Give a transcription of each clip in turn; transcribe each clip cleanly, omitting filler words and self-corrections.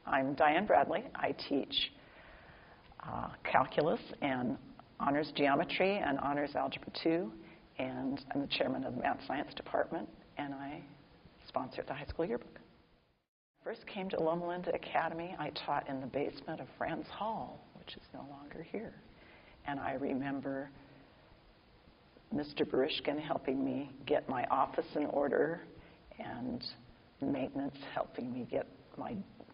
I'm Diane Bradley. I teach calculus and honors geometry and honors algebra 2, and I'm the chairman of the math science department, and I sponsor the high school yearbook. First came to Loma Linda Academy, I taught in the basement of Franz Hall, which is no longer here. And I remember Mr. Barishkin helping me get my office in order, and maintenance helping me get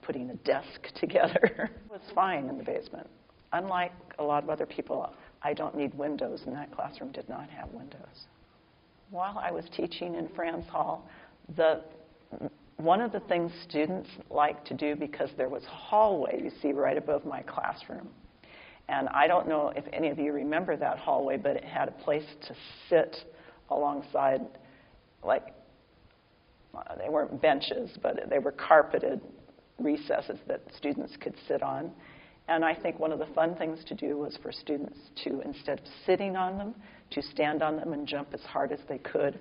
putting a desk together. It was fine in the basement. Unlike a lot of other people, I don't need windows, and that classroom did not have windows. While I was teaching in Franz Hall, one of the things students liked to do, because there was a hallway, you see, right above my classroom. And I don't know if any of you remember that hallway, but it had a place to sit alongside, like, they weren't benches, but they were carpeted recesses that students could sit on. And I think one of the fun things to do was for students to, instead of sitting on them, to stand on them and jump as hard as they could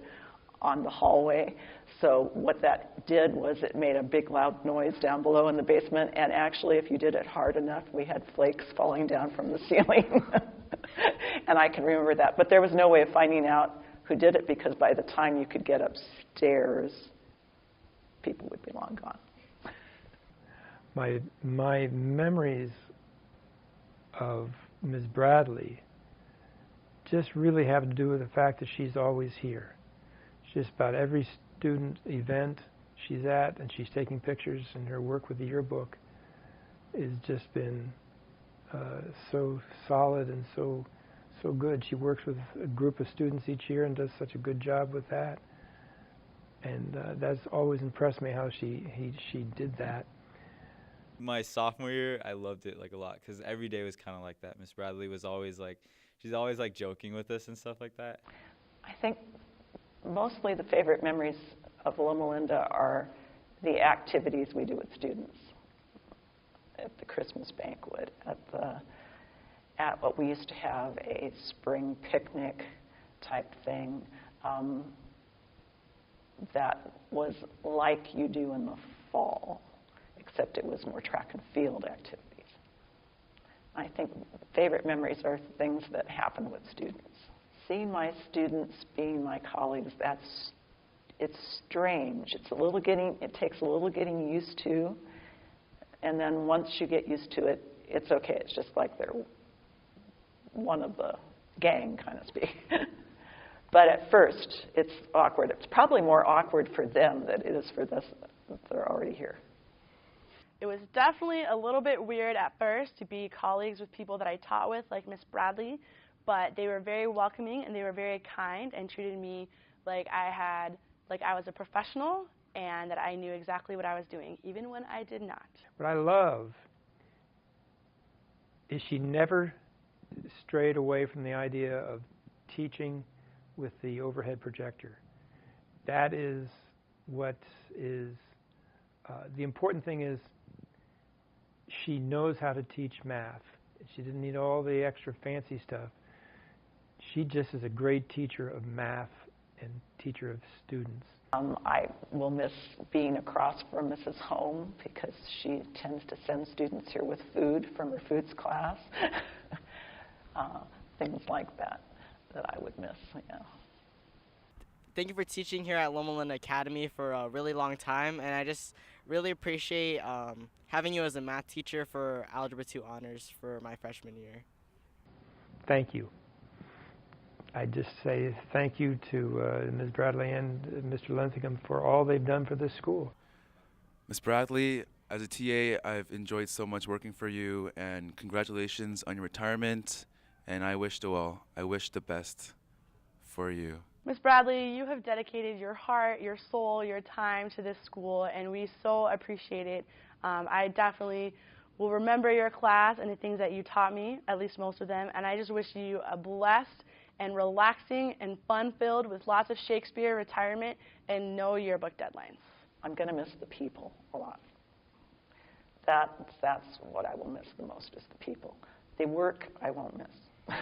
on the hallway. So what that did was it made a big loud noise down below in the basement, and actually if you did it hard enough, we had flakes falling down from the ceiling. And I can remember that. But there was no way of finding out who did it, because by the time you could get upstairs, people would be long gone. My memories of Ms. Bradley just really have to do with the fact that she's always here. Just about every student event she's at, and she's taking pictures, and her work with the yearbook has just been so solid and so good. She works with a group of students each year and does such a good job with that. And that's always impressed me, how she did that. My sophomore year, I loved it a lot, because every day was kind of like that. Miss Bradley was always she's always joking with us and stuff like that. I think mostly the favorite memories of Loma Linda are the activities we do with students. At the Christmas banquet, at what we used to have a spring picnic type thing that was like you do in the fall, except it was more track and field activities. I think favorite memories are things that happen with students. Seeing my students being my colleagues, it's strange. It takes a little getting used to, and then once you get used to it, it's okay. It's just like they're one of the gang, kind of speak. But at first, it's awkward. It's probably more awkward for them than it is for us that they're already here. It was definitely a little bit weird at first to be colleagues with people that I taught with, like Miss Bradley, but they were very welcoming and they were very kind and treated me like I was a professional and that I knew exactly what I was doing, even when I did not. What I love is she never strayed away from the idea of teaching with the overhead projector. That is what is the important thing. Is she knows how to teach math. She didn't need all the extra fancy stuff. She just is a great teacher of math and teacher of students. I will miss being across from Mrs. Home, because she tends to send students here with food from her foods class. Things like that I would miss, yeah. Thank you for teaching here at Loma Linda Academy for a really long time, and I just really appreciate having you as a math teacher for Algebra 2 honors for my freshman year. Thank you. I just say thank you to Ms. Bradley and Mr. Linthicum for all they've done for this school. Ms. Bradley, as a TA, I've enjoyed so much working for you, and congratulations on your retirement, and I wish the best for you. Ms. Bradley, you have dedicated your heart, your soul, your time to this school, and we so appreciate it. I definitely will remember your class and the things that you taught me, at least most of them, and I just wish you a blessed and relaxing and fun-filled with lots of Shakespeare retirement and no yearbook deadlines. I'm going to miss the people a lot. That's what I will miss the most, is the people. The work I won't miss.